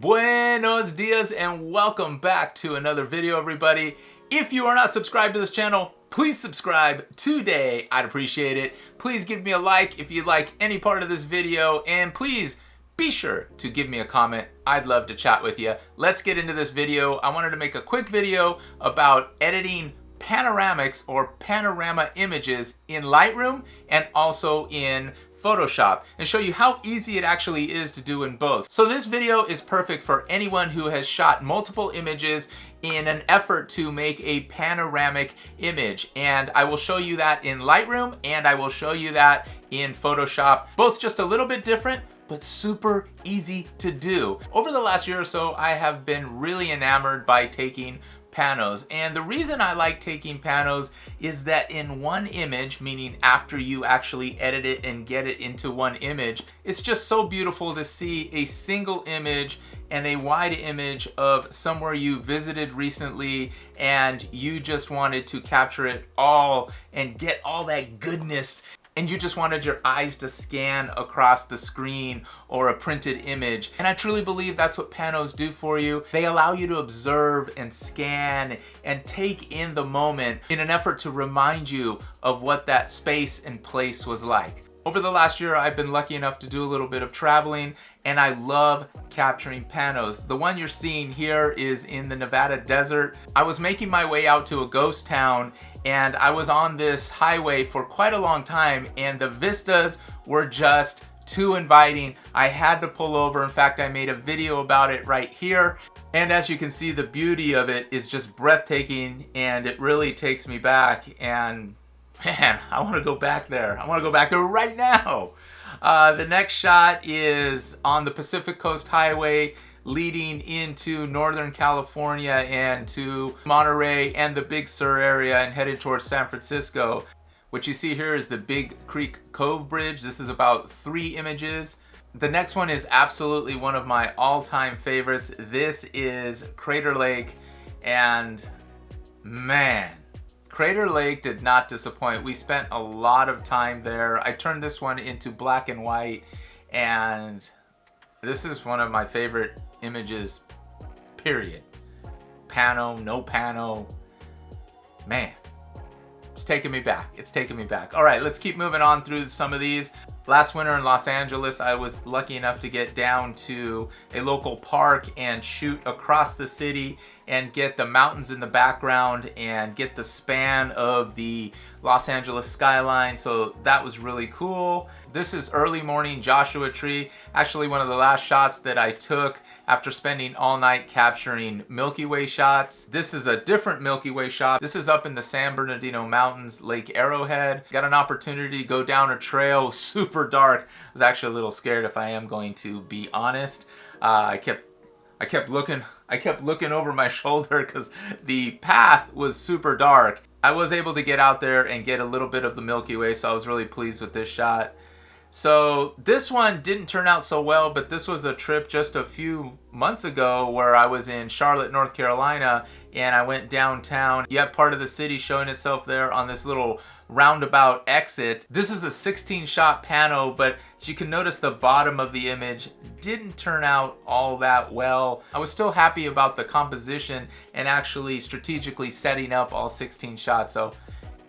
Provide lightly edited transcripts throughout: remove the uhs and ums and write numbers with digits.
Buenos dias and welcome back to another video, everybody. If you are not subscribed to this channel, please subscribe today. I'd appreciate it. Please give me a like if you like any part of this video, and please be sure to give me a comment. I'd love to chat with you. Let's get into this video. I wanted to make a quick video about editing panoramics or panorama images in Lightroom and also in Photoshop, and show you how easy it actually is to do in both. So this video is perfect for anyone who has shot multiple images in an effort to make a panoramic image, and I will show you that in Lightroom and I will show you that in Photoshop. Both just a little bit different, but super easy to do. Over the last year or so, I have been really enamored by taking panos, and the reason I like taking panos is that in one image, meaning after you actually edit it and get it into one image, it's just so beautiful to see a single image and a wide image of somewhere you visited recently and you just wanted to capture it all and get all that goodness, and you just wanted your eyes to scan across the screen or a printed image. And I truly believe that's what panos do for you. They allow you to observe and scan and take in the moment in an effort to remind you of what that space and place was like. Over the last year, I've been lucky enough to do a little bit of traveling, and I love capturing panos. The one you're seeing here is in the Nevada desert. I was making my way out to a ghost town, and I was on this highway for quite a long time, and the vistas were just too inviting. I had to pull over. In fact, I made a video about it right here. And as you can see, the beauty of it is just breathtaking, and it really takes me back. And man, I want to go back there. I want to go back there right now. The next shot is on the Pacific Coast Highway leading into Northern California and to Monterey and the Big Sur area and headed towards San Francisco. What you see here is the Big Creek Cove Bridge. This is about 3 images. The next one is absolutely one of my all-time favorites. This is Crater Lake, and man, Crater Lake did not disappoint. We spent a lot of time there. I turned this one into black and white, and this is one of my favorite images, period. Pano, no pano. Man, it's taking me back. It's taking me back. All right, let's keep moving on through some of these. Last winter in Los Angeles, I was lucky enough to get down to a local park and shoot across the city and get the mountains in the background and get the span of the Los Angeles skyline. So that was really cool. This is early morning Joshua Tree, actually one of the last shots that I took after spending all night capturing Milky Way shots. This is a different Milky Way shot. This is up in the San Bernardino Mountains, Lake Arrowhead. Got an opportunity to go down a trail, super dark. I was actually a little scared, if I am going to be honest. I kept looking over my shoulder because the path was super dark. I was able to get out there and get a little bit of the Milky Way, so I was really pleased with this shot. So this one didn't turn out so well, but this was a trip just a few months ago where I was in Charlotte, North Carolina, and I went downtown. You have part of the city showing itself there on this little roundabout exit. This is a 16-shot pano, but as you can notice, the bottom of the image didn't turn out all that well. I was still happy about the composition and actually strategically setting up all 16 shots. So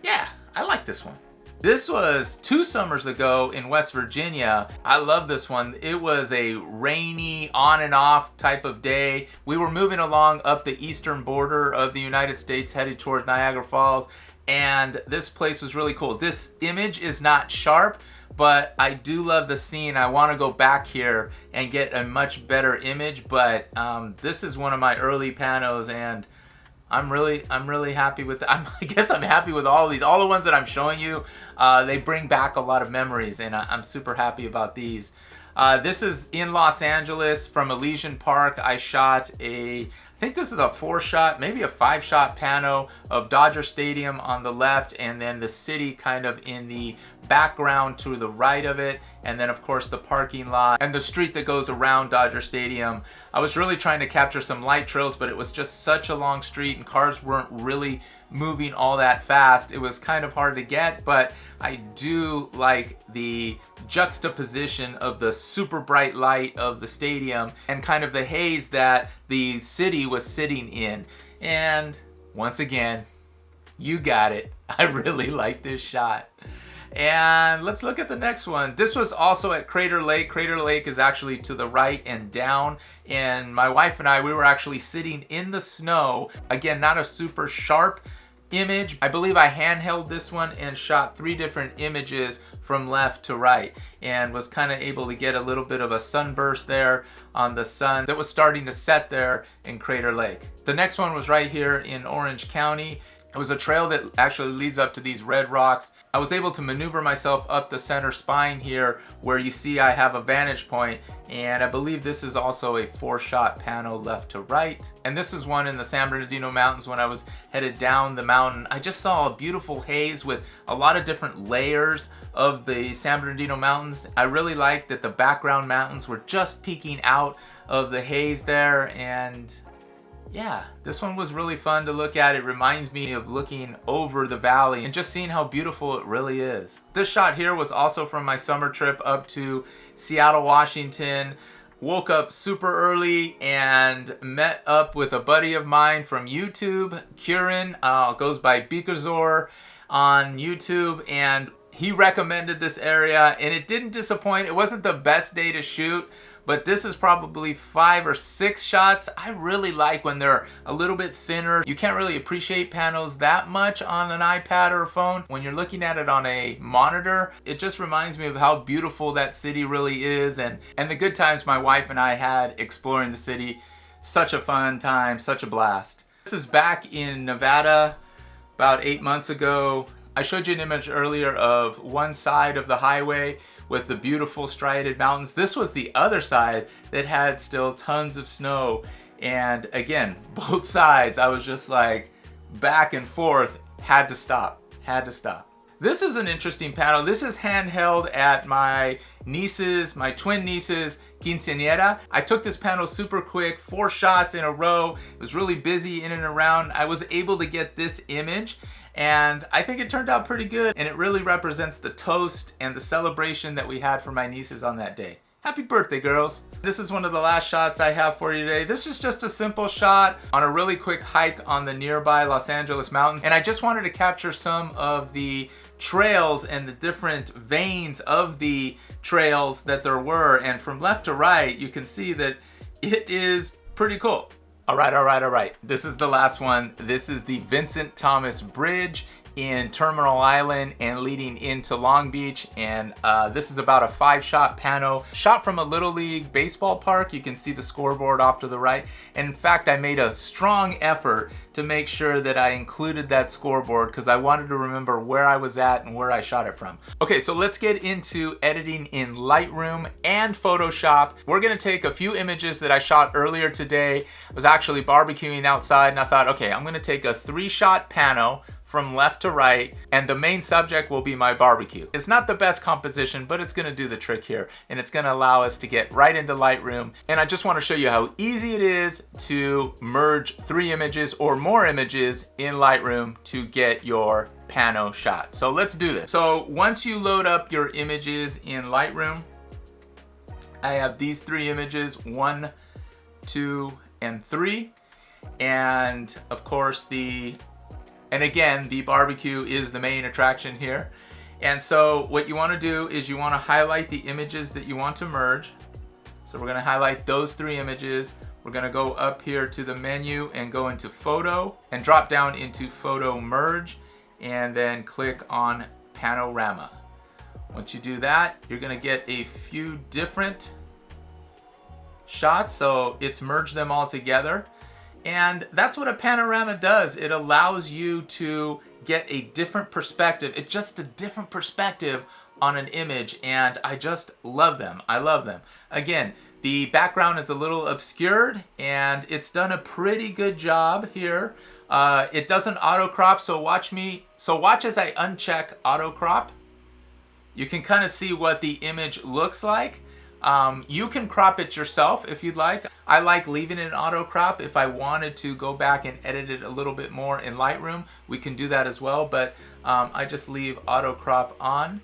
yeah, I like this one. This was 2 summers ago in West Virginia. I love this one. It was a rainy, on and off type of day. We were moving along up the eastern border of the United States, headed toward Niagara Falls, and this place was really cool. This image is not sharp, but I do love the scene. I want to go back here and get a much better image, but this is one of my early panos, and I'm really happy with I guess I'm happy with all of these. All the ones that I'm showing you, they bring back a lot of memories, and I'm super happy about these. This is in Los Angeles from Elysian Park. I shot I think this is a 4-shot, maybe a 5-shot pano of Dodger Stadium on the left, and then the city kind of in the background to the right of it. and then of course the parking lot and the street that goes around Dodger Stadium. I was really trying to capture some light trails, but it was just such a long street and cars weren't really moving all that fast. It was kind of hard to get, but I do like the juxtaposition of the super bright light of the stadium and kind of the haze that the city was sitting in. And once again, you got it. I really like this shot. And let's look at the next one. This was also at Crater Lake. Crater Lake is actually to the right and down. And my wife and I, we were actually sitting in the snow. Again, not a super sharp image. I believe I handheld this one and shot 3 different images from left to right and was kind of able to get a little bit of a sunburst there on the sun that was starting to set there in Crater Lake. The next one was right here in Orange County. It was a trail that actually leads up to these red rocks. I was able to maneuver myself up the center spine here where you see I have a vantage point, and I believe this is also a 4-shot panel left to right. And this is one in the San Bernardino Mountains when I was headed down the mountain. I just saw a beautiful haze with a lot of different layers of the San Bernardino Mountains. I really liked that the background mountains were just peeking out of the haze there, and yeah, this one was really fun to look at. It reminds me of looking over the valley and just seeing how beautiful it really is. This shot here was also from my summer trip up to Seattle, Washington. Woke up super early and met up with a buddy of mine from YouTube, Kieran, goes by Beakazor on YouTube, and he recommended this area and it didn't disappoint. It wasn't the best day to shoot, but this is probably 5 or 6 shots. I really like when they're a little bit thinner. You can't really appreciate panels that much on an iPad or a phone. When you're looking at it on a monitor, it just reminds me of how beautiful that city really is and the good times my wife and I had exploring the city. Such a fun time, such a blast. This is back in Nevada about 8 months ago. I showed you an image earlier of one side of the highway with the beautiful striated mountains. This was the other side that had still tons of snow. And again, both sides, I was just like back and forth, had to stop. This is an interesting panel. This is handheld at my niece's, my twin niece's quinceañera. I took this panel super quick, 4 shots in a row. It was really busy in and around. I was able to get this image, and I think it turned out pretty good, and it really represents the toast and the celebration that we had for my nieces on that day. Happy birthday, girls. This is one of the last shots I have for you today. This is just a simple shot on a really quick hike on the nearby Los Angeles mountains, and I just wanted to capture some of the trails and the different veins of the trails that there were, and from left to right you can see that it is pretty cool. All right. This is the last one. This is the Vincent Thomas Bridge in Terminal Island and leading into Long Beach, and this is about a 5-shot pano shot from a Little League baseball park. You can see the scoreboard off to the right, and in fact I made a strong effort to make sure that I included that scoreboard because I wanted to remember where I was at and where I shot it from. Okay, so let's get into editing in Lightroom and Photoshop. We're gonna take a few images that I shot earlier today. I was actually barbecuing outside and I thought, okay, I'm gonna take a 3-shot pano from left to right, and the main subject will be my barbecue. It's not the best composition, but it's gonna do the trick here, and it's gonna allow us to get right into Lightroom. And I just wanna show you how easy it is to merge 3 images or more images in Lightroom to get your pano shot. So let's do this. So once you load up your images in Lightroom, I have these 3 images, 1, 2, and 3. And of course and again, the barbecue is the main attraction here. And so what you want to do is you want to highlight the images that you want to merge. So we're going to highlight those 3 images. We're going to go up here to the menu and go into Photo and drop down into Photo Merge and then click on Panorama. Once you do that, you're going to get a few different shots. So it's merged them all together. And that's what a panorama does. It allows you to get a different perspective. It's just a different perspective on an image, and I just love them. I love them. Again, the background is a little obscured, and it's done a pretty good job here. It doesn't auto crop, so watch as I uncheck auto crop. you can kind of see what the image looks like. You can crop it yourself if you'd like. I like leaving it in auto crop. If I wanted to go back and edit it a little bit more in Lightroom, we can do that as well, but I just leave auto crop on.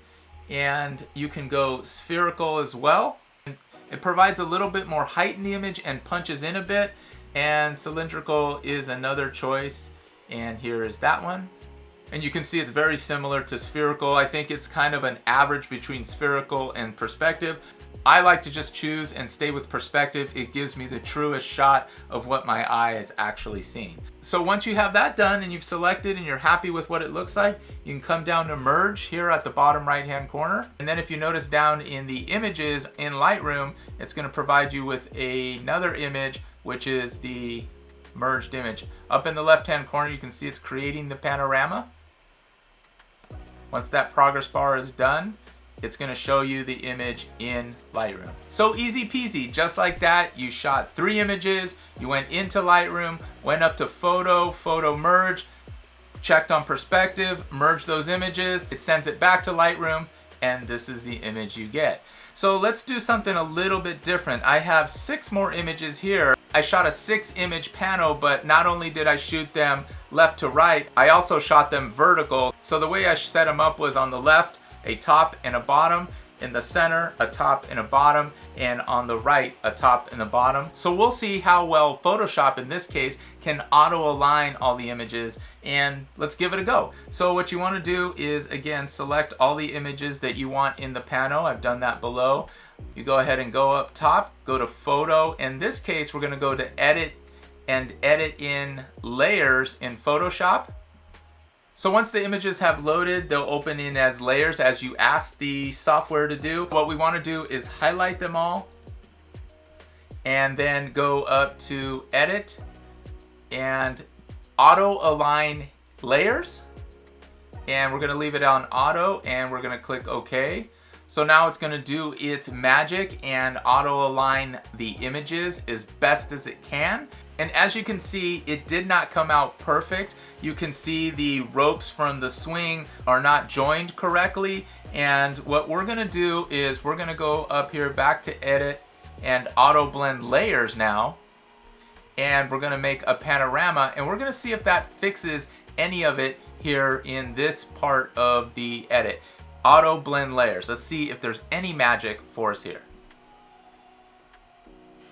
And you can go spherical as well. It provides a little bit more height in the image and punches in a bit. And cylindrical is another choice. And here is that one. And you can see it's very similar to spherical. I think it's kind of an average between spherical and perspective. I like to just choose and stay with perspective. It gives me the truest shot of what my eye is actually seeing. So once you have that done and you've selected and you're happy with what it looks like, you can come down to merge here at the bottom right hand corner. And then if you notice down in the images in Lightroom, it's going to provide you with another image, which is the merged image. Up in the left hand corner, you can see it's creating the panorama. Once that progress bar is done, it's going to show you the image in Lightroom. So easy peasy, just like that. You shot 3 images, you went into Lightroom, went up to photo, photo merge, checked on perspective, merged those images, it sends it back to Lightroom, and this is the image you get. So let's do something a little bit different. I have 6 more images here. I shot a 6 image pano, but not only did I shoot them left to right, I also shot them vertical. So the way I set them up was on the left, a top and a bottom, in the center, a top and a bottom, and on the right, a top and a bottom. So we'll see how well Photoshop, in this case, can auto-align all the images, and let's give it a go. So what you want to do is, again, select all the images that you want in the pano. I've done that below. You go ahead and go up top, go to Photo. In this case, we're going to go to Edit and edit in Layers in Photoshop. So once the images have loaded, they'll open in as layers as you ask the software to do. What we want to do is highlight them all and then go up to Edit and Auto Align Layers. And we're going to leave it on Auto and we're going to click OK. So now it's going to do its magic and auto align the images as best as it can. And as you can see, it did not come out perfect. You can see the ropes from the swing are not joined correctly. And what we're gonna do is we're gonna go up here back to Edit and Auto Blend Layers now. And we're gonna make a panorama and we're gonna see if that fixes any of it here in this part of the edit. Auto Blend Layers. Let's see if there's any magic for us here.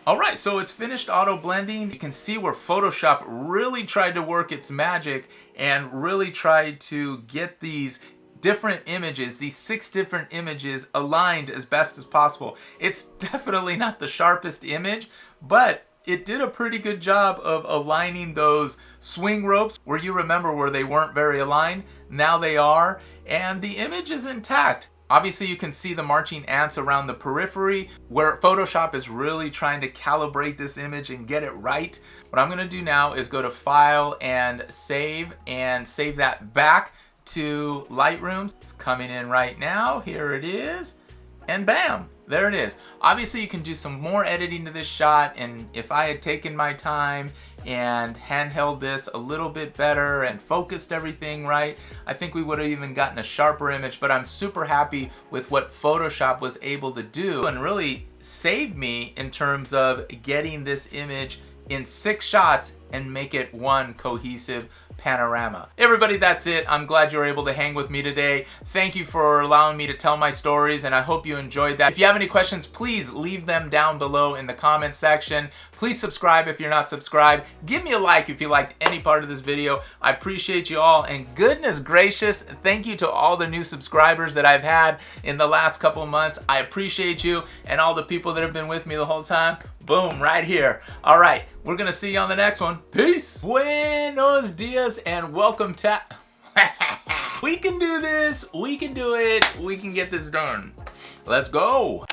Alright, so it's finished auto blending. You can see where Photoshop really tried to work its magic and really tried to get these different images, these 6 different images, aligned as best as possible. It's definitely not the sharpest image, but it did a pretty good job of aligning those swing ropes where you remember where they weren't very aligned. Now they are, and the image is intact. Obviously, you can see the marching ants around the periphery where Photoshop is really trying to calibrate this image and get it right. What I'm going to do now is go to File and save that back to Lightroom. It's coming in right now. Here it is. And bam, there it is. Obviously, you can do some more editing to this shot, and if I had taken my time and handheld this a little bit better and focused everything right, I think we would have even gotten a sharper image. But I'm super happy with what Photoshop was able to do and really save me in terms of getting this image in 6 shots and make it one cohesive panorama. Everybody, that's it. I'm glad you were able to hang with me today. Thank you for allowing me to tell my stories, and I hope you enjoyed that. If you have any questions, please leave them down below in the comment section. Please subscribe if you're not subscribed. Give me a like if you liked any part of this video. I appreciate you all, and goodness gracious, thank you to all the new subscribers that I've had in the last couple of months. I appreciate you, and all the people that have been with me the whole time. Boom, right here. All right, we're gonna see you on the next one. Peace. Buenos dias and welcome to... We can do this, we can do it, we can get this done. Let's go.